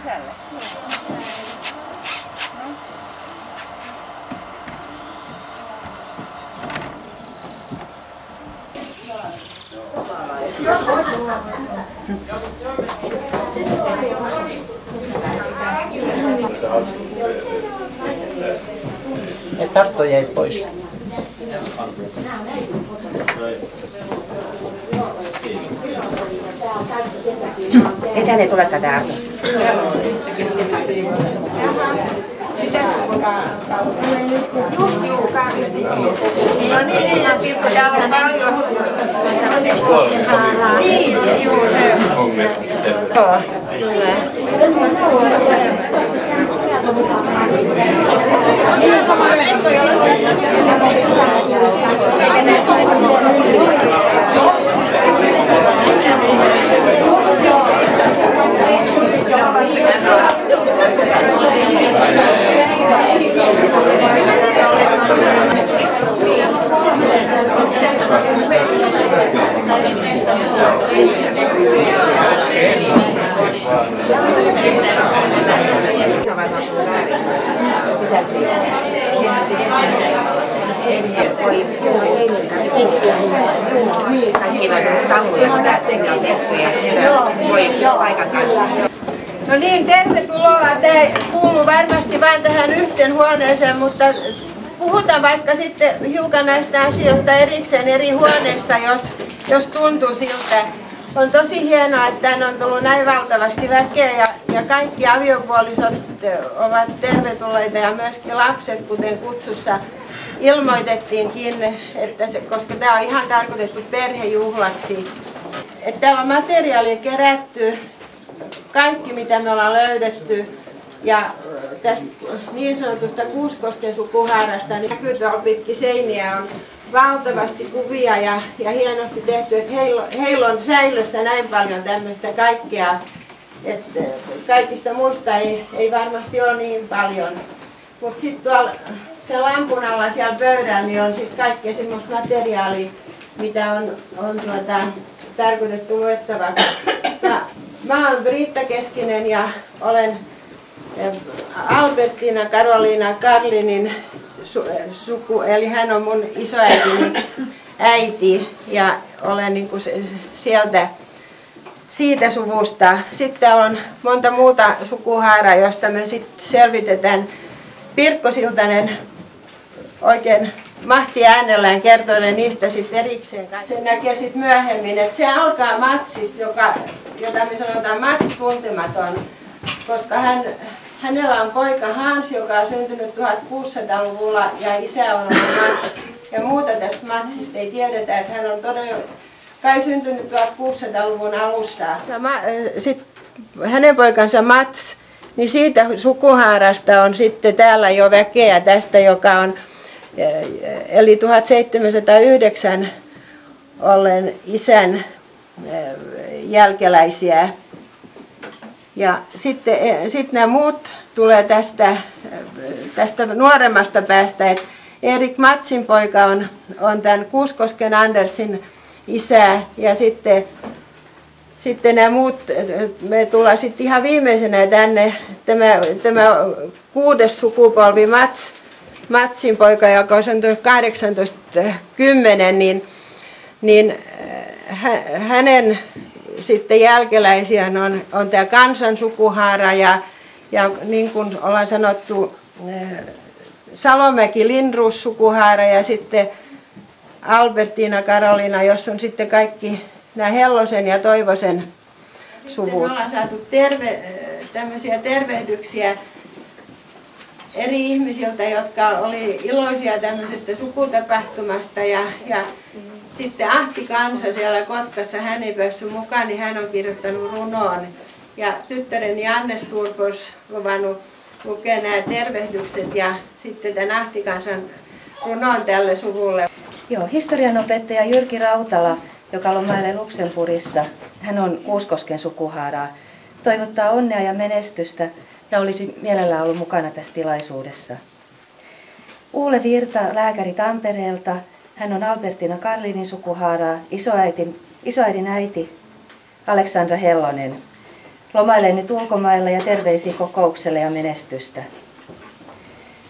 sisälle. Ja tartto jäi pois. Ei tänne tule tätä Arto. Just juu, no niin, ja Pirkko, täällä on paljon. Niin, juu, se on. Joo, kyllä. Kaikki noita tauluja, mitä sinne on tehty ja sitten voit siellä paikan kanssa. No niin, tervetuloa. Tämä kuuluu varmasti vain tähän yhteen huoneeseen, mutta puhutaan vaikka sitten hiukan näistä asioista erikseen eri huoneissa, jos tuntuu siltä. On tosi hienoa, että tänne on tullut näin valtavasti väkeä ja kaikki aviopuolisot ovat tervetulleita ja myöskin lapset, kuten kutsussa ilmoitettiinkin, että koska tämä on ihan tarkoitettu perhejuhlaksi. Että täällä on materiaalia kerätty, kaikki mitä me ollaan löydetty ja tästä niin sanotusta Kuuskosken sukuhaarasta niin näkyy tuolla pitkin seiniä on valtavasti kuvia ja hienosti tehty, että heillä on säilössä näin paljon tämmöistä kaikkea, että kaikista muista ei varmasti ole niin paljon. Mutta sitten tuolla se lampun alla siellä pöydällä niin on sitten kaikkea semmoista materiaalia, mitä on tarkoitettu luettavaksi. Mä oon Britta Keskinen ja olen Albertina Karoliina Karlinin suku, eli hän on mun isoäitini äiti ja olen niin kuin siitä suvusta. Sitten on monta muuta sukuhaaraa, josta me sitten selvitetään. Pirkko Siltanen oikein mahti äänellään kertoilee niistä sitten erikseen. Se näkee sitten myöhemmin, että se alkaa Matsista, jota me sanotaan Mats tuntematon, koska hänellä on poika Hans, joka on syntynyt 1600-luvulla ja isä on ollut Mats. Ja muuta tästä Matsista ei tiedetä, että hän on todella kai syntynyt 1600-luvun alussa. Sitten hänen poikansa Mats, niin siitä sukuhaarasta on sitten täällä jo väkeä tästä, joka on eli 1709 ollen isän jälkeläisiä. Ja sitten nämä muut tulee tästä nuoremmasta päästä, että Erik Matsin poika on tämän Kuuskosken Andersin isä ja sitten nämä muut, me tullaan sitten ihan viimeisenä tänne, tämä 6. sukupolvi Matsin poika, joka on 1810, niin hänen sitten jälkeläisiään on tämä Kansan sukuhaara ja niin kuin ollaan sanottu Salomäki Lindroos sukuhaara ja sitten Albertina Karoliina, jossa on sitten kaikki nämä Hellosen ja Toivosen suvut. Me ollaan saatu tämmöisiä tervehdyksiä eri ihmisiltä, jotka oli iloisia tämmöisestä sukutapahtumasta ja sitten Ahti Kansa siellä Kotkassa, hän ei päässyt mukaan, niin hän on kirjoittanut runoon. Ja tyttäreni Anne Sturfors luvannut lukea nämä tervehdykset ja sitten tämän Ahti Kansan runoon tälle suvulle. Joo, historianopettaja Jyrki Rautala, joka lomailee Luxemburgissa, hän on Kuuskosken sukuhaaraa, toivottaa onnea ja menestystä ja olisi mielellään ollut mukana tässä tilaisuudessa. Uule Virta, lääkäri Tampereelta, hän on Albertina Karlinin sukuhaaraa, isoäidin äiti Aleksandra Hellonen. Lomailen nyt ulkomailla ja terveisiä kokoukselle ja menestystä.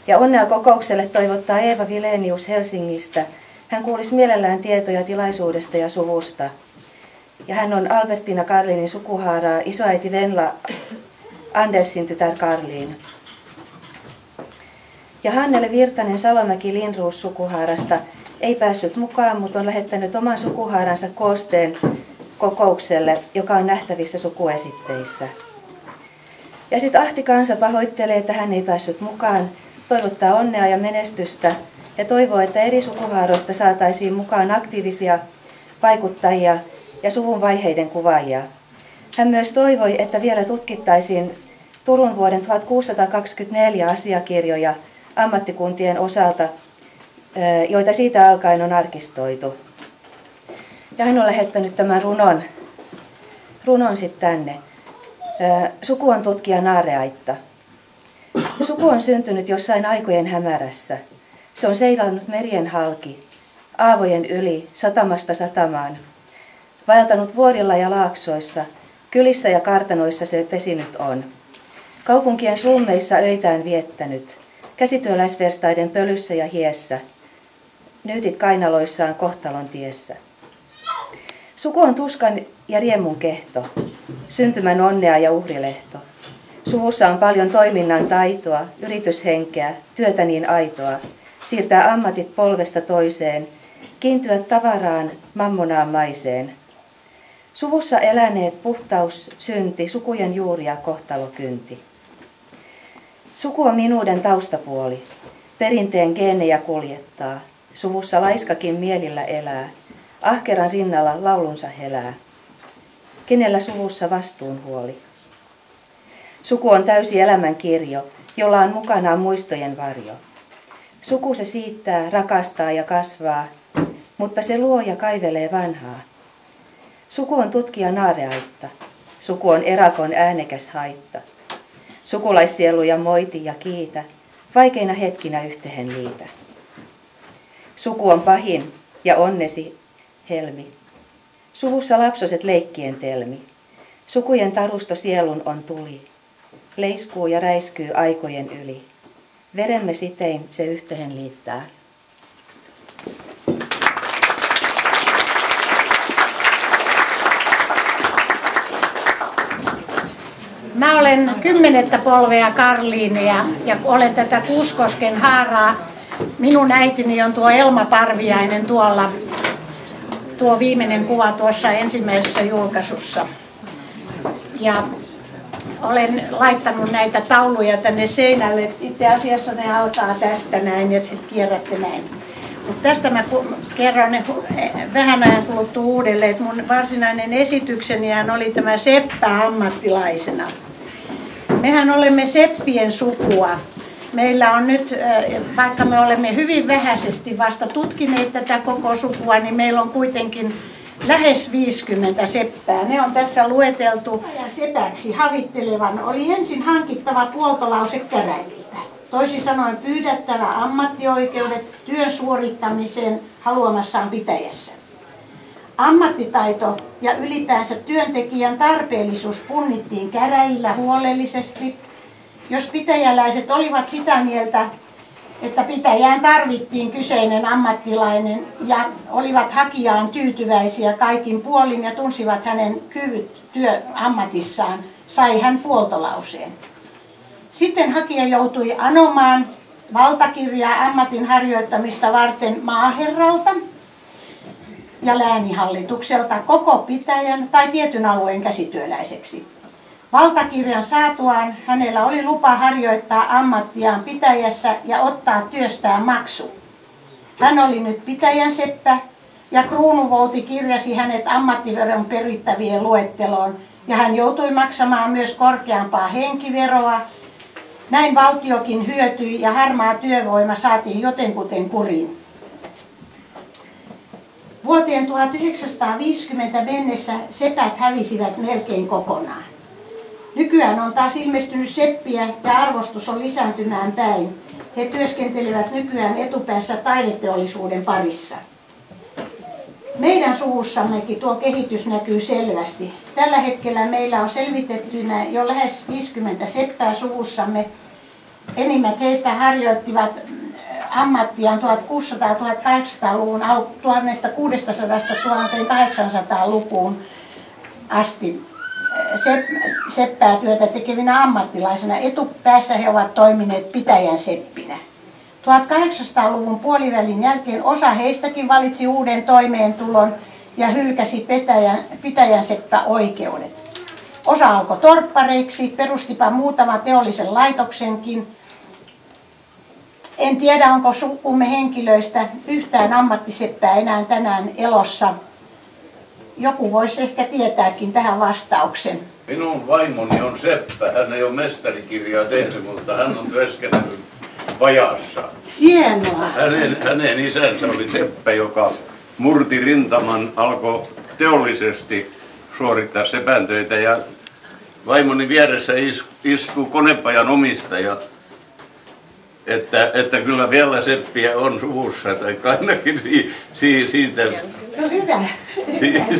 Ja onnea kokoukselle toivottaa Eeva Vilenius Helsingistä. Hän kuulisi mielellään tietoja tilaisuudesta ja suvusta. Ja hän on Albertina Karlinin sukuhaaraa, isoäiti Venla Andersin tytär Karliin. Ja Hannele Virtanen Salomäki Lindroos sukuhaarasta ei päässyt mukaan, mutta on lähettänyt oman sukuhaaransa koosteen kokoukselle, joka on nähtävissä sukuesitteissä. Ja sitten Ahti Kansa pahoittelee, että hän ei päässyt mukaan, toivottaa onnea ja menestystä ja toivoo, että eri sukuhaaroista saataisiin mukaan aktiivisia vaikuttajia ja suvun vaiheiden kuvaajia. Hän myös toivoi, että vielä tutkittaisiin Turun vuoden 1624 asiakirjoja ammattikuntien osalta, joita siitä alkaen on arkistoitu. Ja hän on lähettänyt tämän runon sitten tänne. Suku on tutkija Naareaitta. Suku on syntynyt jossain aikojen hämärässä. Se on seilannut merien halki, aavojen yli, satamasta satamaan. Vaeltanut vuorilla ja laaksoissa, kylissä ja kartanoissa se pesinyt on. Kaupunkien slummeissa öitään viettänyt, käsityöläisverstaiden pölyssä ja hiessä. Nyytit kainaloissaan kohtalon tiessä. Suku on tuskan ja riemun kehto, syntymän onnea ja uhrilehto. Suvussa on paljon toiminnan taitoa, yrityshenkeä, työtä niin aitoa, siirtää ammatit polvesta toiseen, kiintyä tavaraan, mammonaan maiseen. Suvussa eläneet puhtaus, synti, sukujen juuria kohtalokynti. Suku on minuuden taustapuoli, perinteen geenejä kuljettaa, suvussa laiskakin mielillä elää, ahkeran rinnalla laulunsa helää. Kenellä suvussa vastuunhuoli? Suku on täysi elämän kirjo, jolla on mukanaan muistojen varjo. Suku se siittää, rakastaa ja kasvaa, mutta se luo ja kaivelee vanhaa. Suku on tutkija Naareaitta. Suku on erakon äänekäs haitta. Sukulaissieluja moiti ja kiitä, vaikeina hetkinä yhtehen liitä. Suku on pahin ja onnesi helmi. Suvussa lapsoset leikkien telmi. Sukujen tarusto sielun on tuli. Leiskuu ja räiskyy aikojen yli. Veremme sitein se yhtehen liittää. Mä olen 10. polvea Karliinia ja olen tätä Kuuskosken haaraa. Minun äitini on tuo Elma Parviainen tuolla. Tuo viimeinen kuva tuossa ensimmäisessä julkaisussa. Ja olen laittanut näitä tauluja tänne seinälle. Itse asiassa ne alkaa tästä näin ja sitten kierrätte näin. Mutta tästä mä kerron vähän ajan kuluttua uudelleen, että mun varsinainen esityksenihän oli tämä seppä ammattilaisena. Mehän olemme seppien sukua. Meillä on nyt, vaikka me olemme hyvin vähäisesti vasta tutkineet tätä koko sukua, niin meillä on kuitenkin lähes 50 seppää. Ne on tässä lueteltu. Sepäksi havittelevan oli ensin hankittava puoltolause käräjiltä. Toisin sanoen pyydettävä ammattioikeudet työn suorittamiseen haluamassaan pitäjässä. Ammattitaito ja ylipäänsä työntekijän tarpeellisuus punnittiin käräjillä huolellisesti. Jos pitäjäläiset olivat sitä mieltä, että pitäjään tarvittiin kyseinen ammattilainen ja olivat hakijaan tyytyväisiä kaikin puolin ja tunsivat hänen kyvyt työammatissaan, sai hän puoltolauseen. Sitten hakija joutui anomaan valtakirjaa ammatin harjoittamista varten maaherralta ja lääninhallitukselta koko pitäjän tai tietyn alueen käsityöläiseksi. Valtakirjan saatuaan hänellä oli lupa harjoittaa ammattiaan pitäjässä ja ottaa työstään maksu. Hän oli nyt pitäjän seppä ja kruunuvouti kirjasi hänet ammattiveron perittävien luetteloon ja hän joutui maksamaan myös korkeampaa henkiveroa. Näin valtiokin hyötyi ja harmaa työvoima saatiin jotenkuten kuriin. Vuoteen 1950 mennessä sepät hävisivät melkein kokonaan. Nykyään on taas ilmestynyt seppiä ja arvostus on lisääntymään päin. He työskentelevät nykyään etupäässä taideteollisuuden parissa. Meidän suvussammekin tuo kehitys näkyy selvästi. Tällä hetkellä meillä on selvitettynä jo lähes 50 seppää suvussamme. Enimmät heistä harjoittivat ammattiaan 1600-1800-luvun 1600-1800-lukuun asti seppää työtä tekevinä ammattilaisina. Etupäässä he ovat toimineet pitäjän seppinä. 1800-luvun puolivälin jälkeen osa heistäkin valitsi uuden toimeentulon ja hylkäsi pitäjän seppäoikeudet. Osa alkoi torppareiksi, perustipa muutama teollisen laitoksenkin. En tiedä, onko sukumme henkilöistä yhtään ammattiseppää enää tänään elossa. Joku voisi ehkä tietääkin tähän vastauksen. Minun vaimoni on seppä. Hän ei ole mestarikirjaa tehnyt, mutta hän on työskennellyt pajassa. Hienoa. Hänen isänsä oli seppä, joka murti rintaman, alkoi teollisesti suorittaa sepäntöitä. Ja vaimoni vieressä istuu konepajan omistaja. Että kyllä vielä seppiä on suvussa, tai ainakin siitä, no hyvä.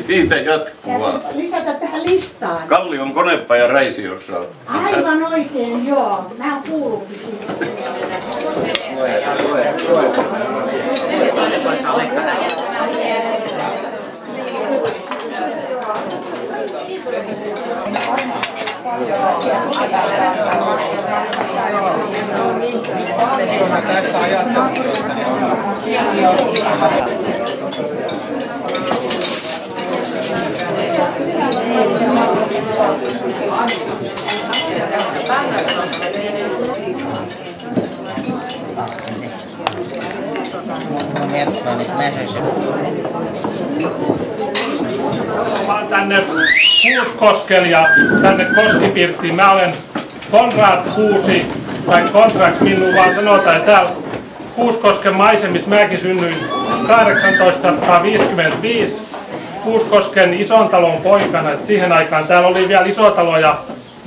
Siitä jatkuvaa. Lisätä tähän listaan. Kallion konepaja Raisiossa. Aivan oikein, joo. Mä oon kuullutkin siitä. Tästä ajattelusta Mä tänne Kuuskoskelle ja tänne Koskipirttiin. Mä olen Konrad Kuusi, tai Konrad minun vaan sanotaan, että täällä Kuuskosken maisemissa mäkin synnyin 1855 Kuuskosken ison talon poikana. Et siihen aikaan täällä oli vielä iso talo ja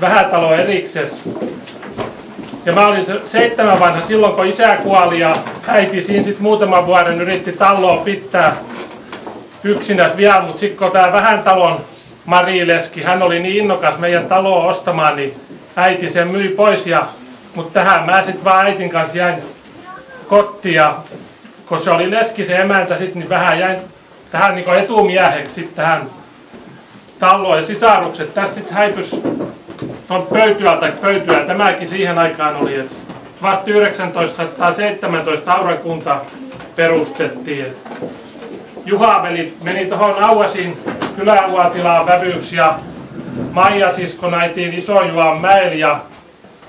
vähätalo eriksessä. Ja mä olin 7 vanha silloin, kun isä kuoli ja äiti siinä sitten muutaman vuoden yritti taloa pitää yksinäs vielä, mutta sitten kun tää vähän talon Mari Leski, hän oli niin innokas meidän taloa ostamaan, niin äiti sen myi pois. Mutta tähän mä sitten vaan äitin kanssa jäin kotiin ja kun se oli Leski se emäntä sitten, niin vähän jäin tähän niin etumieheksi sitten tähän taloon. Ja sisarukset tästä sitten häipys tuon pöytyä. Tämäkin siihen aikaan oli, että vasta 1917 Auran kunta perustettiin. Juhaveli meni tuohon Auasin kyläuatilaan vävyksi ja Maija sisko näitiin Isojuan mäellä ja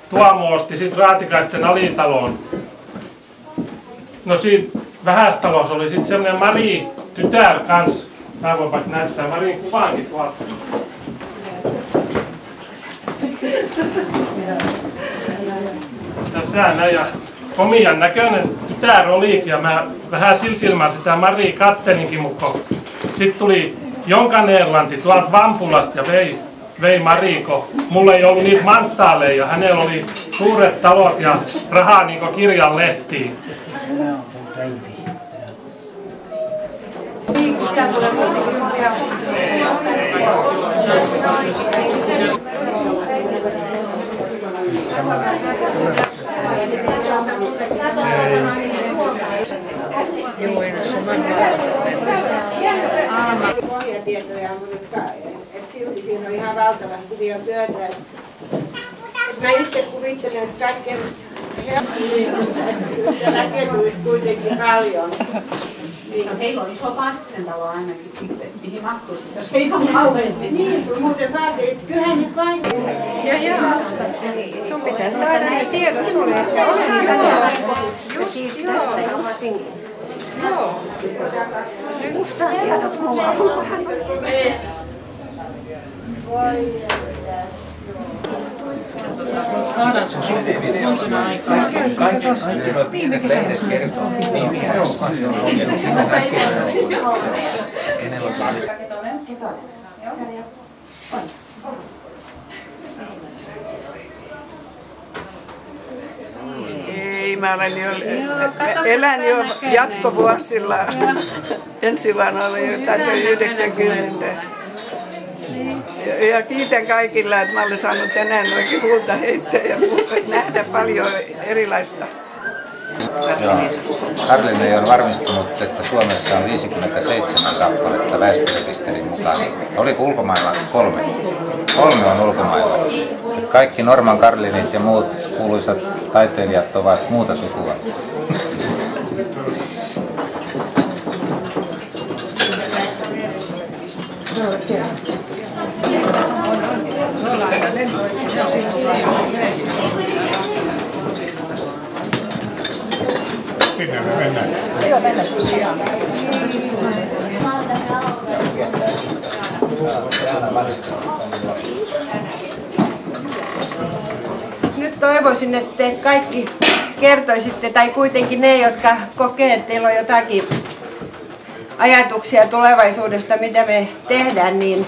Tuomo osti sitten Raatikaisten alitaloon. No siinä Vähästalossa oli sitten semmoinen Mari tytär kans. Mä voin vaikka näyttää Marin kuvaankin tuolta. Tässä näin ja komian näköinen tytär olikin ja mä vähän silmään sitä Maria kattelinkin, mutta sitten tuli Jonkan Erlanti tuolta Vampulasta ja vei Mariko. Mulla ei ollut niitä manttaaleja ja hänellä oli suuret talot ja rahaa niinku kirjan lehtiin. Pohjatietoja, mutta silti siinä on ihan valtavasti vielä työtä. Mä itse kuvittelen, että kaikkein väkeä tulisi kuitenkin paljon. Heillä on iso Pantsen-talo ainakin sitten, mihin mahtuisi, jos heitä on kauheasti. Niin, muuten vaatii, kyllähän nyt vain. Joo. Sun pitää saada ne tiedot sulle, että olen hyvä. Just tästä justin. Joo. Mustaan tiedot mulla. kaikki nuo viime lehdet kertoo, niin kerrokaan se on ongelma. Sitä näkyy, kenellä on paljon. Ketonen. Ei, Kotimaalla, niin elän jo jatkovuosilla. Ensi vuonna oli jotain 90. Ja kiitän kaikilla, että mä olen saanut tänään oikein huulta heittää ja nähdä paljon erilaista. Karline on varmistunut, että Suomessa on 57 kappaletta väestörekisterin mukaan. Oliko ulkomailla 3? 3 on ulkomailla. Kaikki Norman Karlinit ja muut kuuluisat taiteilijat ovat muuta sukua. Minne me mennään? Joo, mennään. Nyt toivoisin, että te kaikki kertoisitte, tai kuitenkin ne, jotka kokee, että teillä on jotakin ajatuksia tulevaisuudesta, mitä me tehdään, niin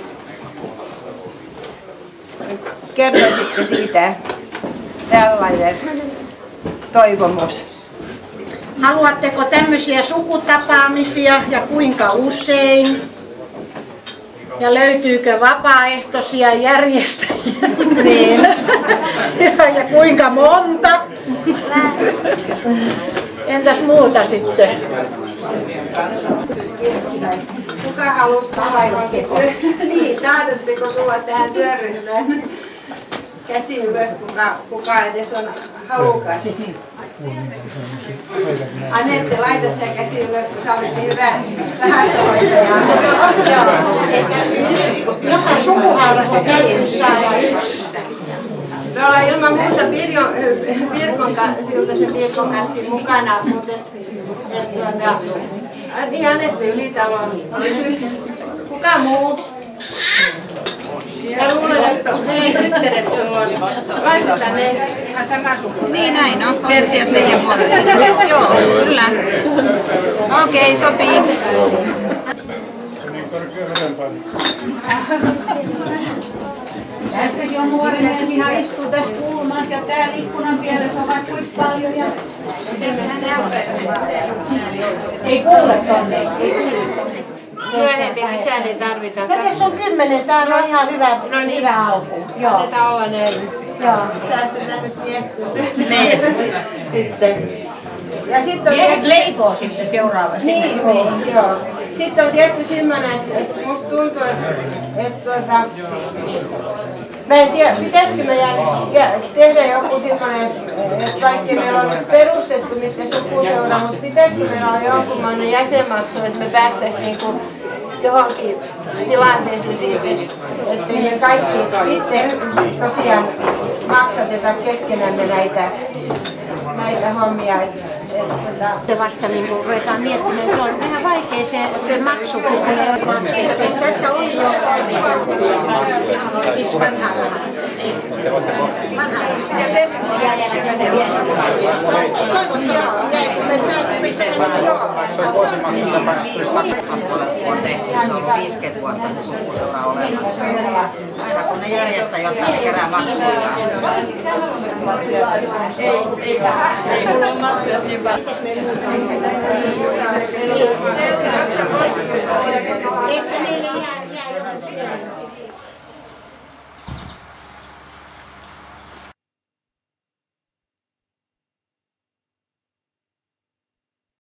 kertoisitte siitä tällainen toivomus. Haluatteko tämmöisiä sukutapaamisia ja kuinka usein? Ja löytyykö vapaaehtoisia järjestäjiä? Niin. Ja kuinka monta? Entäs muuta sitten? Kuka halusi tavailla? Niin, tahdotteko tulla tähän työryhmään? Käsi ylös, kuka edes on halukas. Anette, laita se käsi ylös, kun sä olet niin hyvä rahastohoitaja. Joka sukuhaarasta täytyy saada yksi. Me ollaan ilman muuta Siltasen Virkon kanssa mukana, mutta niin Anette Ylitalo olisi yksi. Kuka muu? Ja luulen, että ne tyttäret tuolla on. Laitetaan ne ihan saman sukuun. Niin näin on. Versiot meidän puolelle. Joo, kyllä. Okei, sopii. Tässäkin on nuori mies ihan istuu tässä kulmassa ja täällä ikkunan vieressä on vaikka kuinka paljon. Ei kuule tonne. Myöhemmin lisää ne tarvitaan. No tässä on 10, tää on ihan hyvä, hyvä alku. Joo. Annetaan olla näin. Joo. Säästetään nyt miettiä. Sitten. Ja sitten on miehet leikoo sitten seuraavasti. Niin, joo. Sitten on tietty semmoinen, että musta tuntuu, että mä en tiedä, pitäisikö meidän tehdä joku semmoinen, että vaikka meillä on perustettu mitään sukuseura, mutta pitäisikö meillä olla jonkunlainen jäsenmaksu, että me päästäisiin niinku johonkin tilanteeseen siitä, että me kaikki itse tosiaan maksateta keskenämme näitä hommia. Te vasta niin ruvetaan miettimään, se on vähän vaikea se maksu, kun tässä oli jo siis vanha raha. Vanha raha. Ja perheen on tehty, se on 50 vuotta se sukuseura olemassa. Aina kun ne järjestää jotain, ne kerää maksuja. Ei mulla on maskujas niin paljon. Ehkä meille jää